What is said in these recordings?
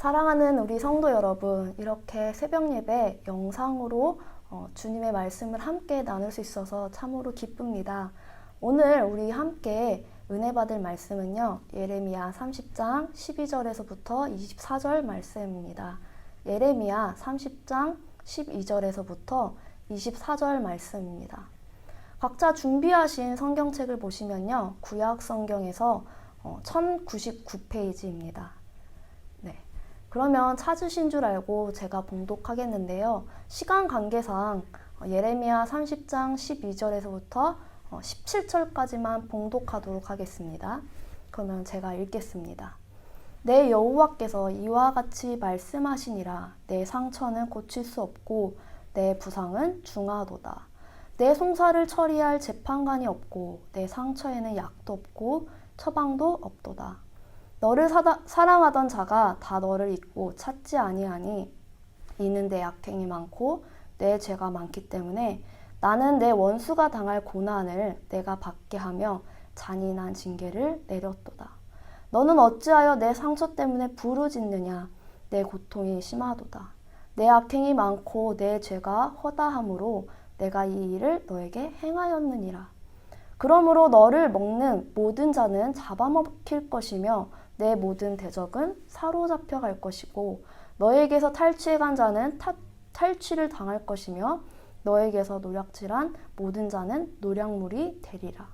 사랑하는 우리 성도 여러분, 이렇게 새벽 예배 영상으로 주님의 말씀을 함께 나눌 수 있어서 참으로 기쁩니다. 오늘 우리 함께 은혜 받을 말씀은요, 예레미야 30장 12절에서부터 24절 말씀입니다. 예레미야 30장 12절에서부터 24절 말씀입니다. 각자 준비하신 성경책을 보시면요, 구약 성경에서 1099페이지입니다. 그러면 찾으신 줄 알고 제가 봉독하겠는데요. 시간 관계상 예레미야 30장 12절에서부터 17절까지만 봉독하도록 하겠습니다. 그러면 제가 읽겠습니다. 내 여호와께서 이와 같이 말씀하시니라. 내 상처는 고칠 수 없고 내 부상은 중하도다. 내 송사를 처리할 재판관이 없고 내 상처에는 약도 없고 처방도 없도다. 너를 사랑하던 자가 다 너를 잊고 찾지 아니하니 이는 내 악행이 많고 내 죄가 많기 때문에 나는 내 원수가 당할 고난을 내가 받게 하며 잔인한 징계를 내렸도다. 너는 어찌하여 내 상처 때문에 부르짖느냐. 내 고통이 심하도다. 내 악행이 많고 내 죄가 허다함으로 내가 이 일을 너에게 행하였느니라. 그러므로 너를 먹는 모든 자는 잡아먹힐 것이며 내 모든 대적은 사로잡혀 갈 것이고 너에게서 탈취해간 자는 탈취를 당할 것이며 너에게서 노략질한 모든 자는 노략물이 되리라.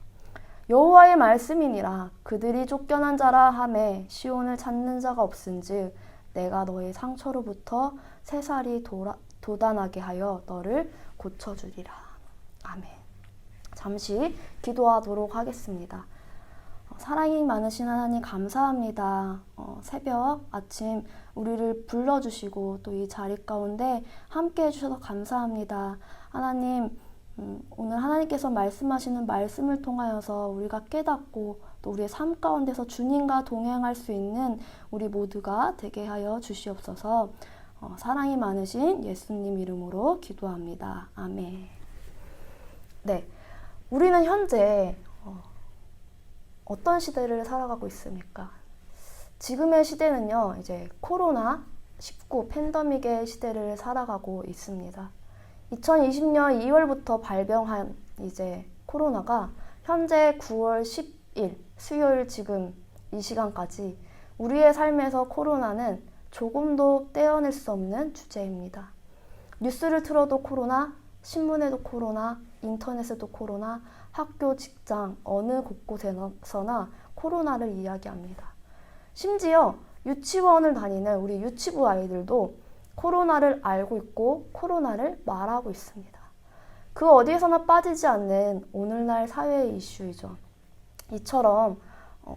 여호와의 말씀이니라. 그들이 쫓겨난 자라 하매 시온을 찾는 자가 없은즉 내가 너의 상처로부터 새살이 돋아나게 하여 너를 고쳐주리라. 아멘. 잠시 기도하도록 하겠습니다. 사랑이 많으신 하나님 감사합니다. 새벽, 아침 우리를 불러주시고 또 이 자리 가운데 함께 해주셔서 감사합니다. 하나님, 오늘 하나님께서 말씀하시는 말씀을 통하여서 우리가 깨닫고 또 우리의 삶 가운데서 주님과 동행할 수 있는 우리 모두가 되게 하여 주시옵소서. 사랑이 많으신 예수님 이름으로 기도합니다. 아멘. 네, 우리는 현재 어떤 시대를 살아가고 있습니까? 지금의 시대는요, 이제 코로나19 팬데믹의 시대를 살아가고 있습니다. 2020년 2월부터 발병한 이제 코로나가 현재 9월 10일 수요일 지금 이 시간까지 우리의 삶에서 코로나는 조금도 떼어낼 수 없는 주제입니다. 뉴스를 틀어도 코로나, 신문에도 코로나, 인터넷에도 코로나, 학교, 직장, 어느 곳곳에서나 코로나를 이야기합니다. 심지어 유치원을 다니는 우리 유치부 아이들도 코로나를 알고 있고 코로나를 말하고 있습니다. 그 어디에서나 빠지지 않는 오늘날 사회의 이슈이죠. 이처럼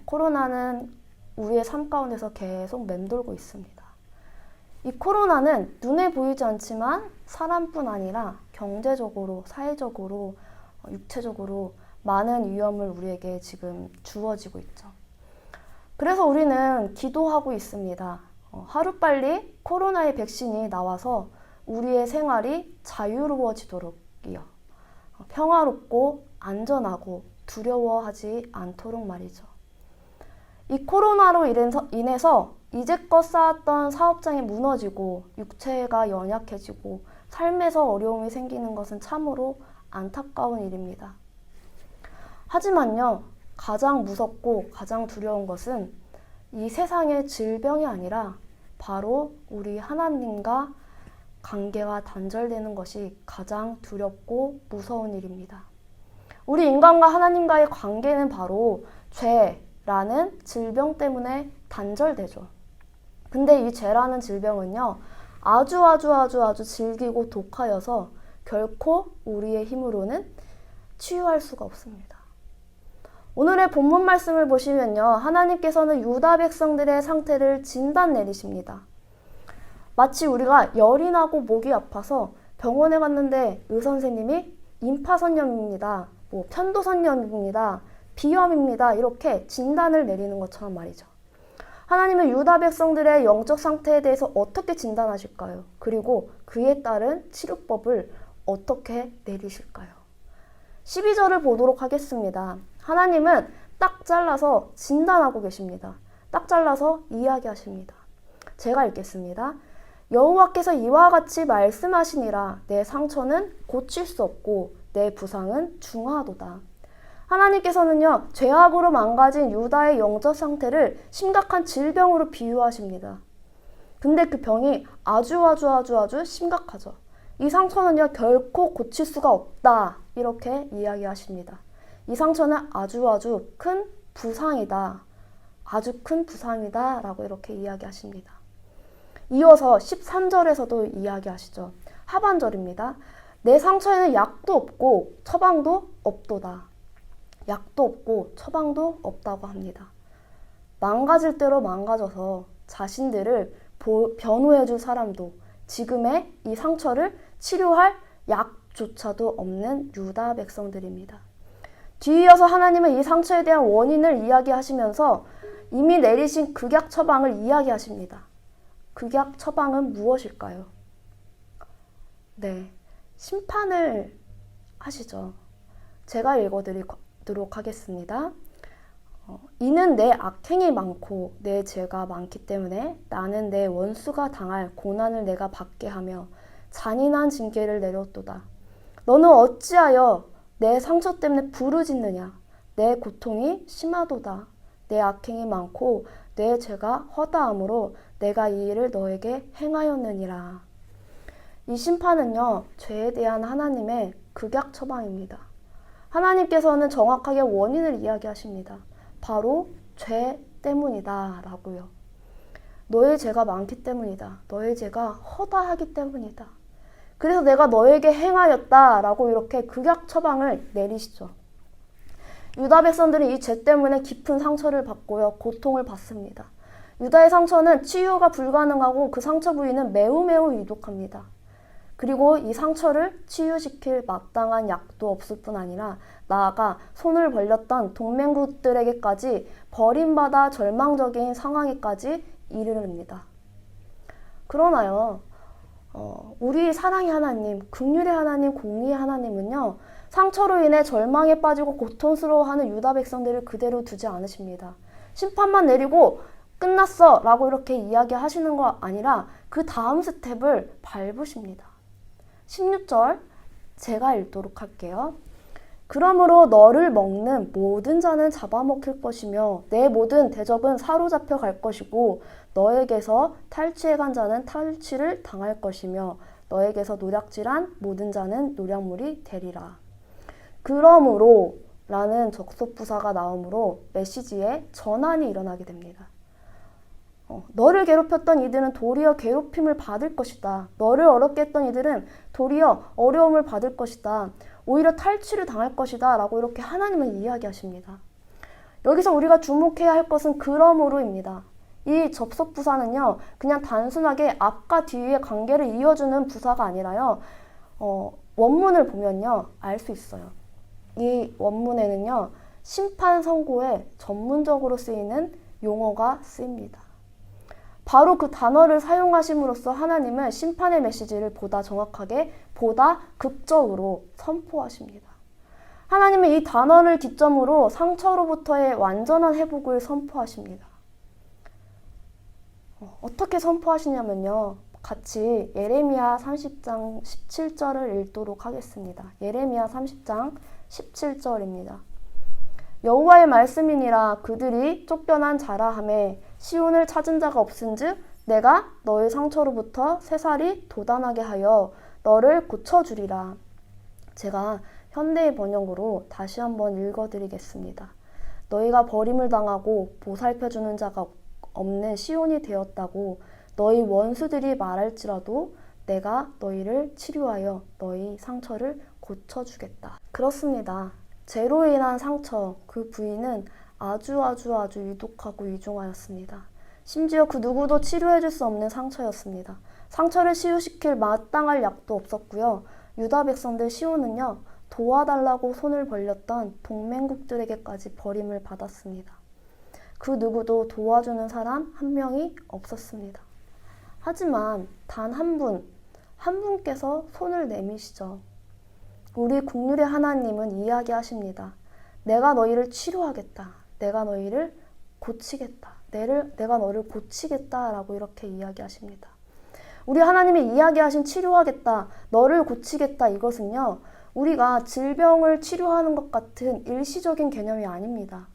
코로나는 우리의 삶 가운데서 계속 맴돌고 있습니다. 이 코로나는 눈에 보이지 않지만 사람뿐 아니라 경제적으로, 사회적으로, 육체적으로 많은 위험을 우리에게 지금 주어지고 있죠. 그래서 우리는 기도하고 있습니다. 하루빨리 코로나의 백신이 나와서 우리의 생활이 자유로워지도록이요. 평화롭고 안전하고 두려워하지 않도록 말이죠. 이 코로나로 인해서 이제껏 쌓았던 사업장이 무너지고 육체가 연약해지고 삶에서 어려움이 생기는 것은 참으로 안타까운 일입니다. 하지만요, 가장 무섭고 가장 두려운 것은 이 세상의 질병이 아니라 바로 우리 하나님과 관계가 단절되는 것이 가장 두렵고 무서운 일입니다. 우리 인간과 하나님과의 관계는 바로 죄라는 질병 때문에 단절되죠. 근데 이 죄라는 질병은요, 아주 질기고 독하여서 결코 우리의 힘으로는 치유할 수가 없습니다. 오늘의 본문 말씀을 보시면요, 하나님께서는 유다 백성들의 상태를 진단 내리십니다. 마치 우리가 열이 나고 목이 아파서 병원에 갔는데 의선생님이 임파선염입니다, 편도선염입니다, 비염입니다, 이렇게 진단을 내리는 것처럼 말이죠. 하나님은 유다 백성들의 영적 상태에 대해서 어떻게 진단하실까요? 그리고 그에 따른 치료법을 어떻게 내리실까요? 12절을 보도록 하겠습니다. 하나님은 딱 잘라서 진단하고 계십니다. 딱 잘라서 이야기하십니다. 제가 읽겠습니다. 여호와께서 이와 같이 말씀하시니라. 내 상처는 고칠 수 없고 내 부상은 중하도다. 하나님께서는요, 죄악으로 망가진 유다의 영적 상태를 심각한 질병으로 비유하십니다. 근데 그 병이 아주 심각하죠. 이 상처는요, 결코 고칠 수가 없다. 이렇게 이야기하십니다. 이 상처는 아주 큰 부상이다. 아주 큰 부상이다. 라고 이렇게 이야기하십니다. 이어서 13절에서도 이야기하시죠. 하반절입니다. 내 상처에는 약도 없고 처방도 없도다. 약도 없고 처방도 없다고 합니다. 망가질 대로 망가져서 자신들을 변호해줄 사람도, 지금의 이 상처를 치료할 약조차도 없는 유다 백성들입니다. 뒤이어서 하나님은 이 상처에 대한 원인을 이야기하시면서 이미 내리신 극약 처방을 이야기하십니다. 극약 처방은 무엇일까요? 네, 심판을 하시죠. 제가 읽어드리도록 하겠습니다. 이는 내 악행이 많고 내 죄가 많기 때문에 나는 내 원수가 당할 고난을 내가 받게 하며 잔인한 징계를 내렸도다. 너는 어찌하여 내 상처 때문에 부르짖느냐? 내 고통이 심하도다. 내 악행이 많고 내 죄가 허다함으로 내가 이 일을 너에게 행하였느니라. 이 심판은요, 죄에 대한 하나님의 극약 처방입니다. 하나님께서는 정확하게 원인을 이야기하십니다. 바로 죄 때문이다 라고요. 너의 죄가 많기 때문이다. 너의 죄가 허다하기 때문이다. 그래서 내가 너에게 행하였다 라고 이렇게 극약 처방을 내리시죠. 유다 백성들은 이 죄 때문에 깊은 상처를 받고요. 고통을 받습니다. 유다의 상처는 치유가 불가능하고 그 상처 부위는 매우 위독합니다. 그리고 이 상처를 치유시킬 마땅한 약도 없을 뿐 아니라 나아가 손을 벌렸던 동맹국들에게까지 버림받아 절망적인 상황에까지 이르릅니다. 그러나요, 우리 사랑의 하나님, 긍휼의 하나님, 공의의 하나님은요, 상처로 인해 절망에 빠지고 고통스러워하는 유다 백성들을 그대로 두지 않으십니다. 심판만 내리고 끝났어 라고 이렇게 이야기하시는 거 아니라 그 다음 스텝을 밟으십니다. 16절 제가 읽도록 할게요. 그러므로 너를 먹는 모든 자는 잡아먹힐 것이며 내 모든 대접은 사로잡혀 갈 것이고 너에게서 탈취해 간 자는 탈취를 당할 것이며 너에게서 노략질한 모든 자는 노략물이 되리라. 그러므로 라는 접속부사가 나오므로 메시지에 전환이 일어나게 됩니다. 너를 괴롭혔던 이들은 도리어 괴롭힘을 받을 것이다. 너를 어렵게 했던 이들은 도리어 어려움을 받을 것이다. 오히려 탈취를 당할 것이다. 라고 이렇게 하나님은 이야기하십니다. 여기서 우리가 주목해야 할 것은 그러므로입니다. 이 접속부사는요, 그냥 단순하게 앞과 뒤의 관계를 이어주는 부사가 아니라요, 원문을 보면요, 알 수 있어요. 이 원문에는요, 심판 선고에 전문적으로 쓰이는 용어가 쓰입니다. 바로 그 단어를 사용하심으로써 하나님은 심판의 메시지를 보다 정확하게, 보다 극적으로 선포하십니다. 하나님은 이 단어를 기점으로 상처로부터의 완전한 회복을 선포하십니다. 어떻게 선포하시냐면요. 같이 예레미야 30장 17절을 읽도록 하겠습니다. 예레미야 30장 17절입니다. 여호와의 말씀이니라. 그들이 쫓겨난 자라 하매 시온을 찾은 자가 없은즉 내가 너의 상처로부터 새살이 돋아나게 하여 너를 고쳐주리라. 제가 현대의 번역으로 다시 한번 읽어드리겠습니다. 너희가 버림을 당하고 보살펴주는 자가 없는 시온이 되었다고 너희 원수들이 말할지라도 내가 너희를 치료하여 너희 상처를 고쳐주겠다. 그렇습니다. 죄로 인한 상처, 그 부위는 아주 위독하고 위중하였습니다. 심지어 그 누구도 치료해줄 수 없는 상처였습니다. 상처를 치유시킬 마땅할 약도 없었고요. 유다 백성들 시온은요, 도와달라고 손을 벌렸던 동맹국들에게까지 버림을 받았습니다. 그 누구도 도와주는 사람 한 명이 없었습니다. 하지만 단 한 분께서 손을 내미시죠. 우리 긍휼의 하나님은 이야기하십니다. 내가 너희를 치료하겠다. 내가 너희를 고치겠다. 내가 너를 고치겠다라고 이렇게 이야기하십니다. 우리 하나님이 이야기하신 치료하겠다, 너를 고치겠다 이것은요, 우리가 질병을 치료하는 것 같은 일시적인 개념이 아닙니다.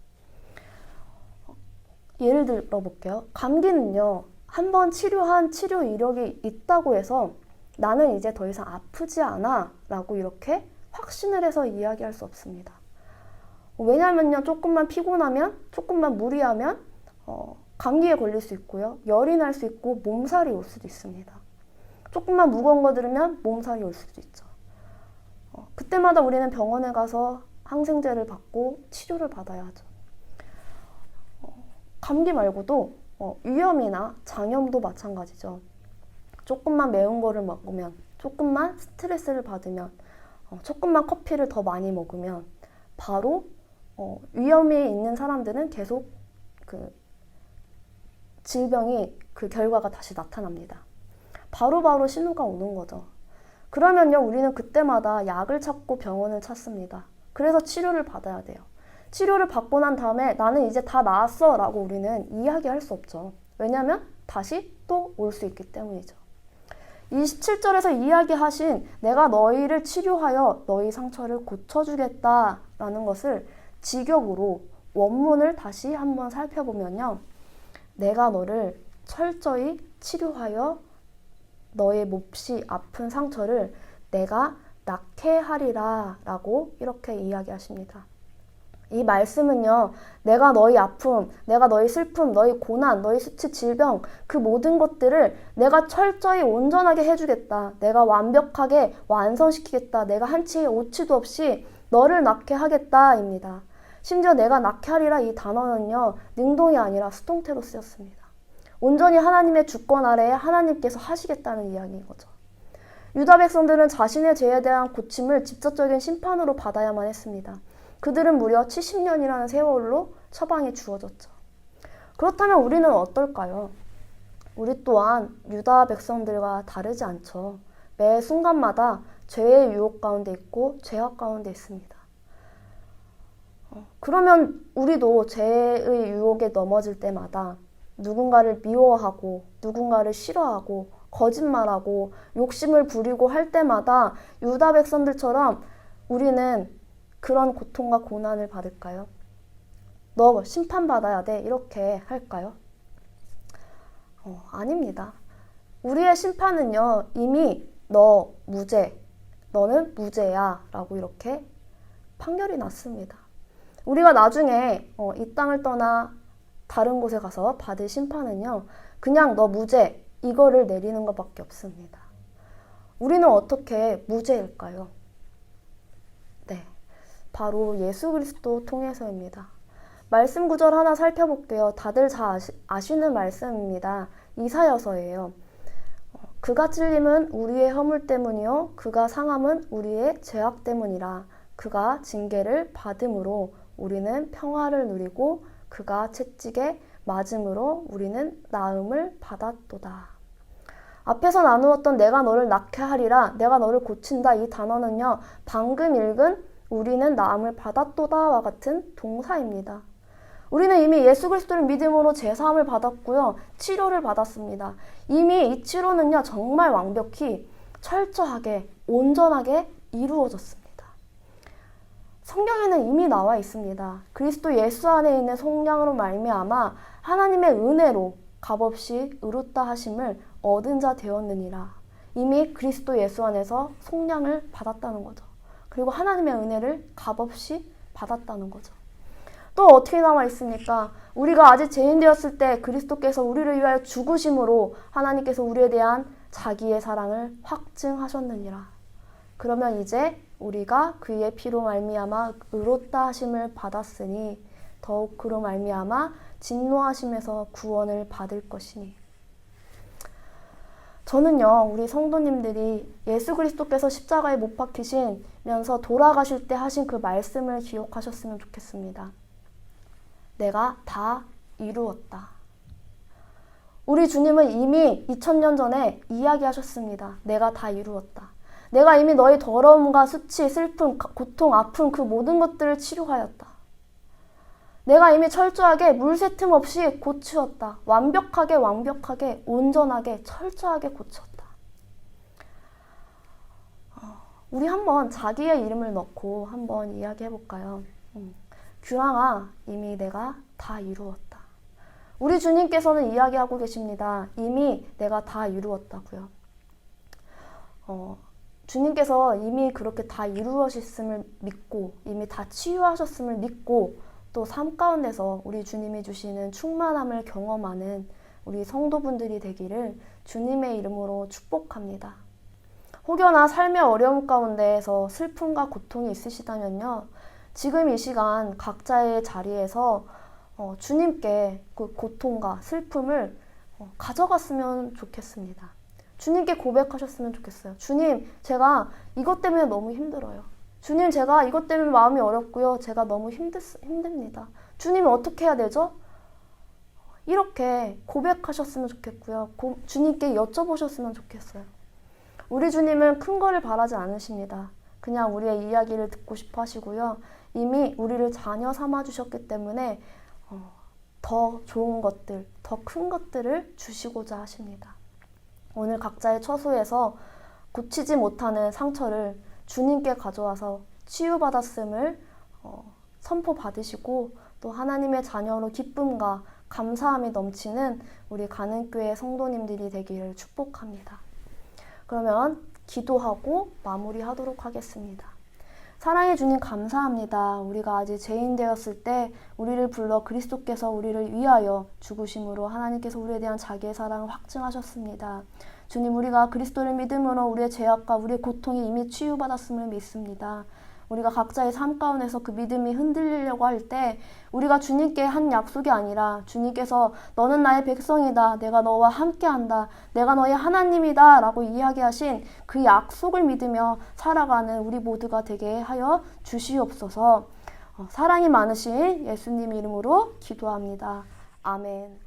예를 들어 볼게요. 감기는요, 한번 치료한 치료 이력이 있다고 해서 나는 이제 더 이상 아프지 않아 라고 이렇게 확신을 해서 이야기할 수 없습니다. 왜냐면요, 조금만 피곤하면, 조금만 무리하면 감기에 걸릴 수 있고요, 열이 날 수 있고 몸살이 올 수도 있습니다. 조금만 무거운 거 들으면 몸살이 올 수도 있죠. 그때마다 우리는 병원에 가서 항생제를 받고 치료를 받아야 하죠. 감기 말고도 위염이나 장염도 마찬가지죠. 조금만 매운 거를 먹으면, 조금만 스트레스를 받으면, 조금만 커피를 더 많이 먹으면 바로 위험이 있는 사람들은 계속 그 질병이 그 결과가 다시 나타납니다. 바로바로 신호가 오는 거죠. 그러면요, 우리는 그때마다 약을 찾고 병원을 찾습니다. 그래서 치료를 받아야 돼요. 치료를 받고 난 다음에 나는 이제 다 나았어 라고 우리는 이야기할 수 없죠. 왜냐하면 다시 또 올 수 있기 때문이죠. 27절에서 이야기하신 내가 너희를 치료하여 너희 상처를 고쳐주겠다 라는 것을 직역으로 원문을 다시 한번 살펴보면요, 내가 너를 철저히 치료하여 너의 몹시 아픈 상처를 내가 낫게 하리라 라고 이렇게 이야기하십니다. 이 말씀은요, 내가 너희 아픔, 내가 너희 슬픔, 너희 고난, 너희 수치, 질병, 그 모든 것들을 내가 철저히 온전하게 해주겠다, 내가 완벽하게 완성시키겠다, 내가 한치의 오치도 없이 너를 낫게 하겠다입니다. 심지어 내가 낫게 하리라 이 단어는요, 능동이 아니라 수동태로 쓰였습니다. 온전히 하나님의 주권 아래에 하나님께서 하시겠다는 이야기인 거죠. 유다 백성들은 자신의 죄에 대한 고침을 직접적인 심판으로 받아야만 했습니다. 그들은 무려 70년이라는 세월로 처방이 주어졌죠. 그렇다면 우리는 어떨까요? 우리 또한 유다 백성들과 다르지 않죠. 매 순간마다 죄의 유혹 가운데 있고 죄악 가운데 있습니다. 그러면 우리도 죄의 유혹에 넘어질 때마다 누군가를 미워하고 누군가를 싫어하고 거짓말하고 욕심을 부리고 할 때마다 유다 백성들처럼 우리는 그런 고통과 고난을 받을까요? 너 심판받아야 돼 이렇게 할까요? 아닙니다. 우리의 심판은요, 이미 너 무죄, 너는 무죄야 라고 이렇게 판결이 났습니다. 우리가 나중에 이 땅을 떠나 다른 곳에 가서 받을 심판은요, 그냥 너 무죄 이거를 내리는 것밖에 없습니다. 우리는 어떻게 무죄일까요? 네, 바로 예수 그리스도 통해서입니다. 말씀 구절 하나 살펴볼게요. 다들 잘 아시는 말씀입니다. 이사야서예요. 그가 찔림은 우리의 허물 때문이요 그가 상함은 우리의 죄악 때문이라. 그가 징계를 받음으로 우리는 평화를 누리고 그가 채찍에 맞음으로 우리는 나음을 받았도다. 앞에서 나누었던 내가 너를 낫게 하리라, 내가 너를 고친다 이 단어는요, 방금 읽은 우리는 나음을 받았도다와 같은 동사입니다. 우리는 이미 예수 그리스도를 믿음으로 제사함을 받았고요, 치료를 받았습니다. 이미 이 치료는요, 정말 완벽히 철저하게 온전하게 이루어졌습니다. 성경에는 이미 나와 있습니다. 그리스도 예수 안에 있는 속량으로 말미암아 하나님의 은혜로 값없이 의롭다 하심을 얻은 자 되었느니라. 이미 그리스도 예수 안에서 속량을 받았다는 거죠. 그리고 하나님의 은혜를 값없이 받았다는 거죠. 또 어떻게 나와 있습니까? 우리가 아직 죄인 되었을 때 그리스도께서 우리를 위하여 죽으심으로 하나님께서 우리에 대한 자기의 사랑을 확증하셨느니라. 그러면 이제 우리가 그의 피로 말미암아 의롭다 하심을 받았으니 더욱 그로 말미암아 진노하심에서 구원을 받을 것이니. 저는요, 우리 성도님들이 예수 그리스도께서 십자가에 못 박히시면서 돌아가실 때 하신 그 말씀을 기억하셨으면 좋겠습니다. 내가 다 이루었다. 우리 주님은 이미 2000년 전에 이야기하셨습니다. 내가 다 이루었다. 내가 이미 너의 더러움과 수치, 슬픔, 고통, 아픔 그 모든 것들을 치료하였다. 내가 이미 철저하게 물새 틈 없이 고치었다. 완벽하게 온전하게 철저하게 고쳤다. 우리 한번 자기의 이름을 넣고 한번 이야기해 볼까요? 규랑아, 이미 내가 다 이루었다. 우리 주님께서는 이야기하고 계십니다. 이미 내가 다 이루었다고요. 주님께서 이미 그렇게 다 이루어졌음을 믿고 이미 다 치유하셨음을 믿고 또 삶 가운데서 우리 주님이 주시는 충만함을 경험하는 우리 성도분들이 되기를 주님의 이름으로 축복합니다. 혹여나 삶의 어려움 가운데에서 슬픔과 고통이 있으시다면요. 지금 이 시간 각자의 자리에서 주님께 그 고통과 슬픔을 가져갔으면 좋겠습니다. 주님께 고백하셨으면 좋겠어요. 주님, 제가 이것 때문에 너무 힘들어요. 주님, 제가 이것 때문에 마음이 어렵고요. 제가 너무 힘듭니다. 주님, 어떻게 해야 되죠? 이렇게 고백하셨으면 좋겠고요. 주님께 여쭤보셨으면 좋겠어요. 우리 주님은 큰 거를 바라지 않으십니다. 그냥 우리의 이야기를 듣고 싶어 하시고요. 이미 우리를 자녀 삼아 주셨기 때문에 더 좋은 것들, 더 큰 것들을 주시고자 하십니다. 오늘 각자의 처소에서 고치지 못하는 상처를 주님께 가져와서 치유받았음을 선포받으시고 또 하나님의 자녀로 기쁨과 감사함이 넘치는 우리 가는교회 성도님들이 되기를 축복합니다. 그러면 기도하고 마무리하도록 하겠습니다. 사랑해 주님 감사합니다. 우리가 아직 죄인 되었을 때 우리를 불러 그리스도께서 우리를 위하여 죽으심으로 하나님께서 우리에 대한 자기의 사랑을 확증하셨습니다. 주님, 우리가 그리스도를 믿음으로 우리의 죄악과 우리의 고통이 이미 치유받았음을 믿습니다. 우리가 각자의 삶 가운데서 그 믿음이 흔들리려고 할 때 우리가 주님께 한 약속이 아니라 주님께서 너는 나의 백성이다. 내가 너와 함께한다. 내가 너의 하나님이다. 라고 이야기하신 그 약속을 믿으며 살아가는 우리 모두가 되게 하여 주시옵소서. 사랑이 많으신 예수님 이름으로 기도합니다. 아멘.